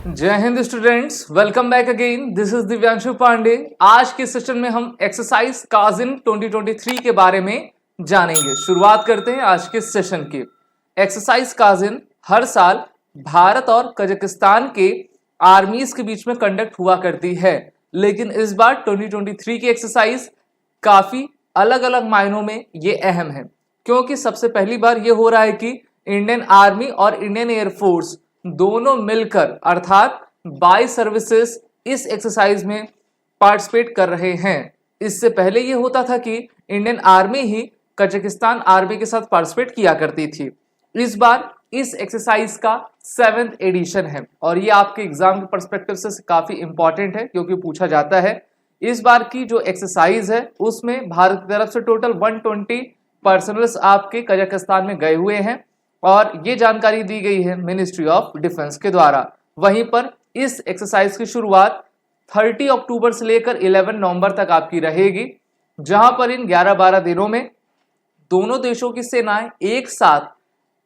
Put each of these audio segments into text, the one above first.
जय हिंद students, welcome back again. This is Divyanshu Pandey. आज के सेशन में हम एक्सरसाइज काजिन 2023 के बारे में जानेंगे। शुरुआत करते हैं आज के सेशन की। एक्सरसाइज काजिन हर साल भारत और कजाकिस्तान के आर्मीज के बीच में कंडक्ट हुआ करती है, लेकिन इस बार 2023 की एक्सरसाइज काफी अलग अलग मायनों में ये अहम है, क्योंकि सबसे पहली बार ये हो रहा है कि इंडियन आर्मी और इंडियन एयरफोर्स दोनों मिलकर अर्थात बाई सर्विसेज इस एक्सरसाइज में पार्टिसिपेट कर रहे हैं। इससे पहले ये होता था कि इंडियन आर्मी ही कजाकिस्तान आर्मी के साथ पार्टिसिपेट किया करती थी। इस बार इस एक्सरसाइज का 7th एडिशन है और ये आपके एग्जाम के पर्सपेक्टिव से काफी इंपॉर्टेंट है, क्योंकि पूछा जाता है। इस बार की जो एक्सरसाइज है उसमें भारत की तरफ से टोटल 120 पर्सनल्स आपके कजाकिस्तान में गए हुए हैं और ये जानकारी दी गई है मिनिस्ट्री ऑफ डिफेंस के द्वारा। वहीं पर इस एक्सरसाइज की शुरुआत 30 अक्टूबर से लेकर 11 नवंबर तक आपकी रहेगी, जहां पर इन 11-12 दिनों में दोनों देशों की सेनाएं एक साथ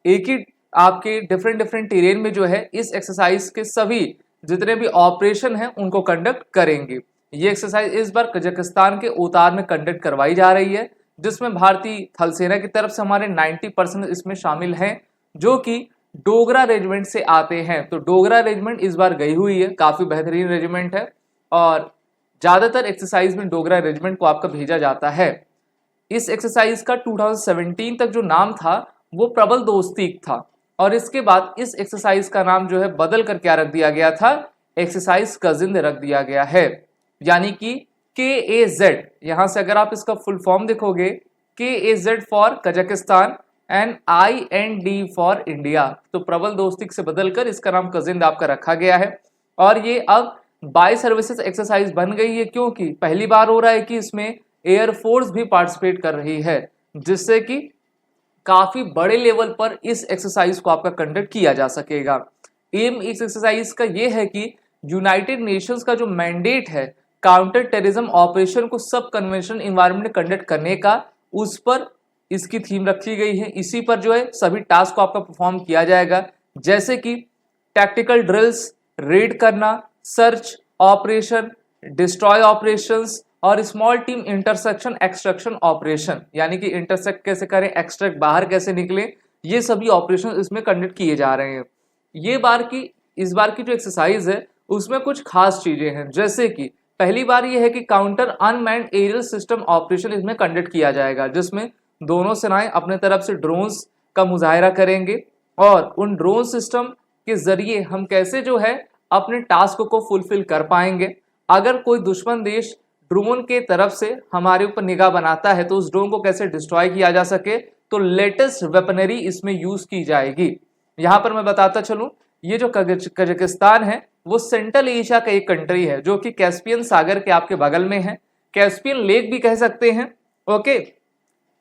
एक ही आपके डिफरेंट टेरेन में जो है इस एक्सरसाइज के सभी जितने भी ऑपरेशन हैं उनको कंडक्ट करेंगे। ये एक्सरसाइज इस बार कजाकिस्तान के उतार में कंडक्ट करवाई जा रही है, जिसमें भारतीय थल सेना की तरफ से हमारे 90% इसमें शामिल हैं, जो कि डोगरा रेजिमेंट से आते हैं। तो डोगरा रेजिमेंट इस बार गई हुई है, काफी बेहतरीन रेजिमेंट है और ज्यादातर एक्सरसाइज में डोगरा रेजिमेंट को आपका भेजा जाता है। इस एक्सरसाइज का 2017 तक जो नाम था वो प्रबल दोस्तीक था और इसके बाद इस एक्सरसाइज का नाम जो है बदल कर क्या रख दिया गया था, एक्सरसाइज काजिन रख दिया गया है, यानी कि KAZ। यहां से अगर आप इसका फुल फॉर्म देखोगे, KAZ for Kazakhstan and IND for India. तो प्रबल दोस्तिक से बदलकर इसका नाम काजिन आपका रखा गया है और ये अब बाई सर्विसेज एक्सरसाइज बन गई है, क्योंकि पहली बार हो रहा है कि इसमें एयरफोर्स भी पार्टिसिपेट कर रही है, जिससे कि काफी बड़े लेवल पर इस एक्सरसाइज को आपका कंडक्ट किया जा सकेगा। एम इस एक्सरसाइज का ये है कि यूनाइटेड नेशंस का जो मैंडेट है काउंटर टेररिज्म ऑपरेशन को सब कन्वेंशनल इन्वायरमेंट में कंडक्ट करने का, उस पर इसकी थीम रखी गई है। इसी पर जो है सभी टास्क को आपका परफॉर्म किया जाएगा, जैसे कि टैक्टिकल ड्रिल्स, रेड करना, सर्च ऑपरेशन, डिस्ट्रॉय ऑपरेशंस और small team intersection extraction operation, यानी कि इंटरसेक्ट कैसे करें, एक्सट्रैक्ट बाहर कैसे निकले, ये सभी ऑपरेशन इसमें कंडक्ट किए जा रहे हैं। इस बार की जो एक्सरसाइज है उसमें कुछ खास चीजें हैं, जैसे कि पहली बार यह है कि counter unmanned aerial system operation इसमें कंडक्ट किया जाएगा, जिसमें दोनों सेनाएं अपने तरफ से ड्रोन्स का मुजाहिरा करेंगे और उन ड्रोन सिस्टम के जरिए हम कैसे जो है अपने टास्क को फुलफिल कर पाएंगे। अगर कोई दुश्मन देश ड्रोन के तरफ से हमारे ऊपर निगाह बनाता है तो उस ड्रोन को कैसे डिस्ट्रॉय किया जा सके, तो लेटेस्ट वेपनरी इसमें यूज की जाएगी। यहां पर मैं बताता चलूं, ये जो कजाकिस्तान है वो सेंट्रल एशिया का एक कंट्री है, जो कि कैस्पियन सागर के आपके बगल में है, कैस्पियन लेक भी कह सकते हैं, ओके।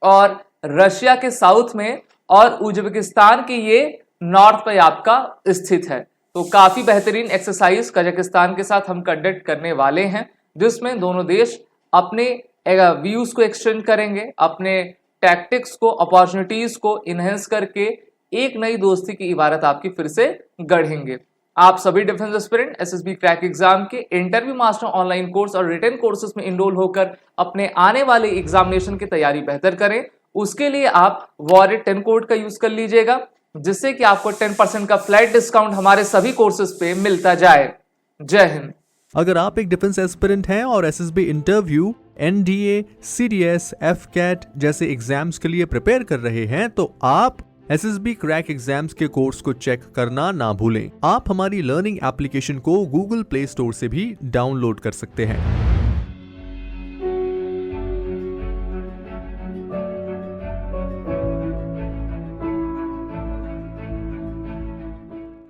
और रशिया के साउथ में और उज्बेकिस्तान के ये नॉर्थ पे आपका स्थित है। तो काफी बेहतरीन एक्सरसाइज कजाकिस्तान के साथ हम कंडक्ट करने वाले हैं, जिसमें दोनों देश अपने व्यूज को एक्सचेंज करेंगे, अपने टैक्टिक्स को, अपॉर्चुनिटीज को इनहेंस करके एक नई दोस्ती की इबारत आपकी फिर से गढ़ेंगे। आप सभी defence aspirant SSB crack exam के इंटरव्यू मास्टर ऑनलाइन कोर्स और रिटन कोर्सेज में इनरोल होकर अपने आने वाले एग्जामिनेशन की तैयारी बेहतर करें। उसके लिए आप वॉरिट 10 कोड का यूज कर लीजिएगा, जिससे कि आपको 10% का फ्लैट डिस्काउंट हमारे सभी कोर्सेज पे मिलता जाए। जय हिंद। अगर आप एक डिफेंस एस्पिरेंट हैं और SSB interview, NDA, CDS, FCAT जैसे एग्जाम्स के लिए प्रिपेयर कर रहे हैं, तो आप SSB क्रैक एग्जाम्स के कोर्स को चेक करना ना भूलें। आप हमारी लर्निंग एप्लीकेशन को गूगल प्ले स्टोर से भी डाउनलोड कर सकते हैं।